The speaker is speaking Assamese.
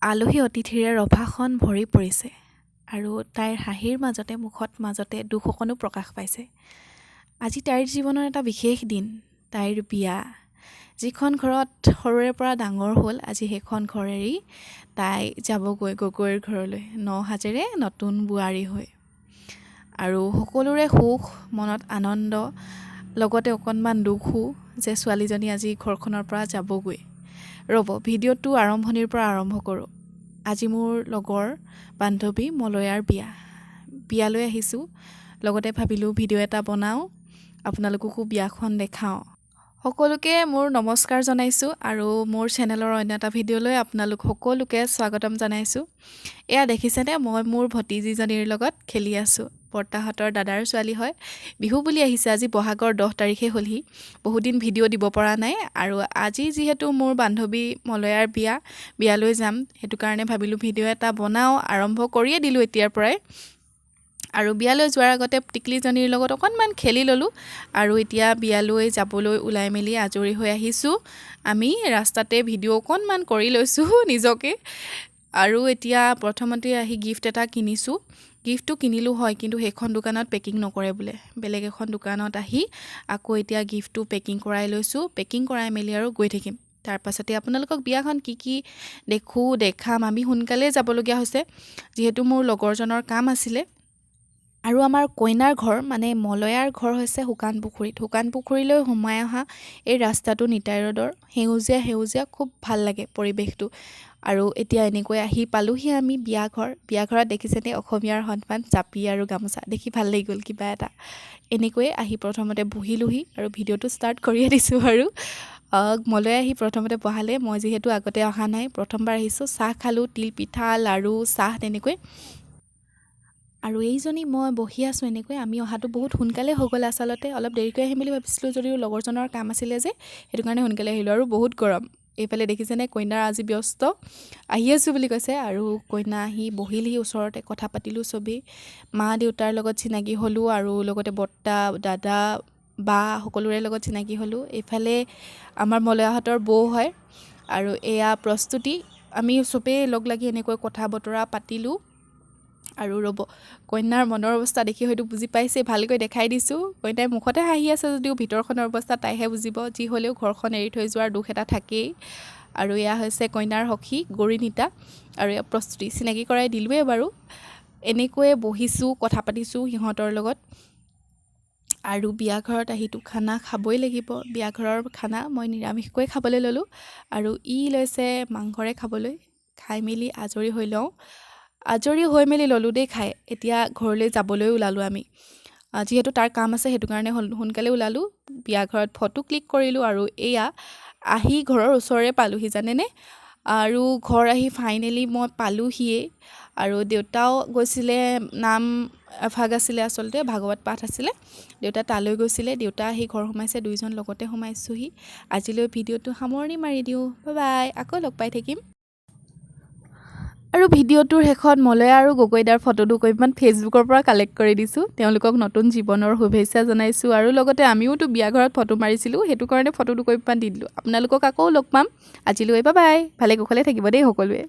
আলহী অতিথিৰে ৰভাখন ভৰি পৰিছে আৰু তাইৰ হাঁহিৰ মুখত মাজতে দুখ অকণো প্ৰকাশ পাইছে। আজি তাইৰ জীৱনৰ এটা বিশেষ দিন, তাইৰ বিয়া। যিখন ঘৰত সৰুৰে পৰা ডাঙৰ হ'ল, আজি সেইখন ঘৰ এৰি তাই যাবগৈ গগৈৰ ঘৰলৈ, নহাজেৰে নতুন বোৱাৰী হৈ। আৰু সকলোৰে সুখ, মনত আনন্দ, লগতে অকণমান দুখো যে ছোৱালীজনী আজি ঘৰখনৰ পৰা যাবগৈ। ৰ'ব, ভিডিঅ'টো আৰম্ভণিৰ পৰা আৰম্ভ কৰোঁ। আজি মোৰ লগৰ বান্ধৱী মলয়াৰ বিয়ালৈ আহিছোঁ। লগতে ভাবিলোঁ ভিডিঅ' এটা বনাওঁ, আপোনালোককো বিয়াখন দেখাওঁ। সকলোকে মোৰ নমস্কাৰ জনাইছোঁ আৰু মোৰ চেনেলৰ অন্য এটা ভিডিঅ'লৈ আপোনালোক সকলোকে স্বাগতম জনাইছোঁ। এয়া দেখিছেনে, মই মোৰ ভতিজীজনীৰ লগত খেলি আছোঁ। বৰ্তাহঁতৰ দাদাৰ ছোৱালী হয়। বিহু বুলি আহিছে, আজি বহাগৰ 10 তাৰিখে হ'লহি। বহুদিন ভিডিঅ' দিব পৰা নাই আৰু আজি যিহেতু মোৰ বান্ধৱী মলয়াৰ বিয়ালৈ যাম, সেইটো কাৰণে ভাবিলোঁ ভিডিঅ' এটা বনাওঁ। আৰম্ভ কৰিয়ে দিলোঁ এতিয়াৰ পৰাই। আৰু বিয়ালৈ যোৱাৰ আগতে টিকলিজনীৰ লগত অকণমান খেলি ল'লোঁ আৰু এতিয়া বিয়ালৈ যাবলৈ ওলাই মেলি আজৰি হৈ আহিছোঁ। আমি ৰাস্তাতে ভিডিঅ' অকণমান কৰি লৈছোঁ নিজকে। আৰু এতিয়া প্ৰথমতে আহি গিফ্ট এটা কিনিছোঁ। গিফ্টটো কিনিলোঁ হয়, কিন্তু সেইখন দোকানত পেকিং নকৰে বোলে। বেলেগ এখন দোকানত আহি আকৌ এতিয়া গিফ্টটো পেকিং কৰাই লৈছোঁ। পেকিং কৰাই মেলি আৰু গৈ থাকিম। তাৰপাছতে আপোনালোকক বিয়াখন কি দেখাম। আমি সোনকালেই যাবলগীয়া হৈছে, যিহেতু মোৰ লগৰজনৰ কাম আছিলে। আৰু আমাৰ কইনাৰ ঘৰ মানে মলয়াৰ ঘৰ হৈছে শুকান পুখুৰীলৈ সোমাই অহা এই ৰাস্তাটো নিতাই ৰ'দৰ সেউজীয়া খুব ভাল লাগে পৰিৱেশটো। আৰু এতিয়া এনেকৈ আহি পালোঁহি আমি বিয়াঘৰত দেখিছেনে, অসমীয়াৰ সন্মান জাপি আৰু গামোচা দেখি ভাল লাগি গ'ল কিবা এটা। এনেকৈয়ে আহি প্ৰথমতে বহিলোঁহি আৰু ভিডিঅ'টো ষ্টাৰ্ট কৰিয়ে দিছোঁ আৰু মলয়াই আহি প্ৰথমতে বহালে। মই যিহেতু আগতে অহা নাই, প্ৰথমবাৰ আহিছোঁ। চাহ খালোঁ, তিল পিঠা, লাড়ু, চাহ তেনেকৈ। আৰু এইজনী মই বহি আছোঁ এনেকৈ। আমি অহাটো বহুত সোনকালে হৈ গ'ল। আচলতে অলপ দেৰিকৈ আহিম বুলি ভাবিছিলোঁ, যদিও লগৰজনৰ কাম আছিলে যে, সেইটো কাৰণে সোনকালে আহিলোঁ। আৰু বহুত গৰম। এইফালে দেখিছেনে, কইনাৰ আজি ব্যস্ত, আহি আছোঁ বুলি কৈছে। আৰু কইনা আহি বহিলহি ওচৰতে, কথা পাতিলোঁ চবেই। মা দেউতাৰ লগত চিনাকি হ'লোঁ আৰু লগতে বৰ্তা, দাদা, বা সকলোৰে লগত চিনাকি হ'লোঁ। এইফালে আমাৰ মলয়াহঁতৰ বৌ হয়। আৰু এয়া প্ৰস্তুতি। আমি চবেই লগ লাগি এনেকৈ কথা বতৰা পাতিলোঁ। আৰু ৰ'ব, কইনাৰ মনৰ অৱস্থা দেখি হয়তো বুজি পাইছে, ভালকৈ দেখাই দিছোঁ। কইনাই মুখতে হাঁহি আছে যদিও ভিতৰখনৰ অৱস্থা তাইহে বুজিব। যি হ'লেও ঘৰখন এৰি থৈ যোৱাৰ দুখ এটা থাকেই। আৰু এয়া হৈছে কইনাৰ সখী গৌৰীণীতা। আৰু এয়া প্ৰস্তুতি, চিনাকি কৰাই দিলোঁৱেই বাৰু। এনেকৈয়ে বহিছোঁ, কথা পাতিছোঁ সিহঁতৰ লগত। আৰু বিয়াঘৰত আহিতো খানা খাবই লাগিব। বিয়াঘৰৰ খানা মই নিৰামিষকৈ খাবলৈ ল'লোঁ আৰু লৈছে মাংসৰে খাবলৈ। খাই মেলি আজৰি হৈ ল'লোঁ দেই খাই। এতিয়া ঘৰলৈ যাবলৈ ওলালোঁ আমি। যিহেতু তাৰ কাম আছে, সেইটো কাৰণে সোনকালে ওলালোঁ। বিয়াঘৰত ফটো ক্লিক কৰিলোঁ আৰু এয়া আহি ঘৰৰ ওচৰৰে পালোঁহি জানেনে। আৰু ঘৰ আহি ফাইনেলি মই পালোঁহিয়ে। আৰু দেউতাও গৈছিলে, নাম এভাগ আছিলে, আচলতে ভাগৱত পাঠ আছিলে। দেউতা তালৈ গৈছিলে। দেউতা আহি ঘৰ সোমাইছে, দুইজন লগতে সোমাইছোঁহি। আজিলৈ ভিডিঅ'টো সামৰণি মাৰি দিওঁ। বাই, আকৌ লগ পাই থাকিম। আৰু ভিডিঅ'টোৰ শেষত মলয়া আৰু গগৈদাৰ ফটো দুকপিমান ফেচবুকৰ পৰা কালেক্ট কৰি দিছোঁ। তেওঁলোকক নতুন জীৱনৰ শুভেচ্ছা জনাইছোঁ। আৰু লগতে আমিওতো বিয়াঘৰত ফটো মাৰিছিলোঁ, সেইটো কাৰণে ফটো দুকপিমান দি দিলোঁ। আপোনালোকক আকৌ লগ পাম। আজিলৈ বাই, ভালে কুশলে থাকিব দেই সকলোৱে।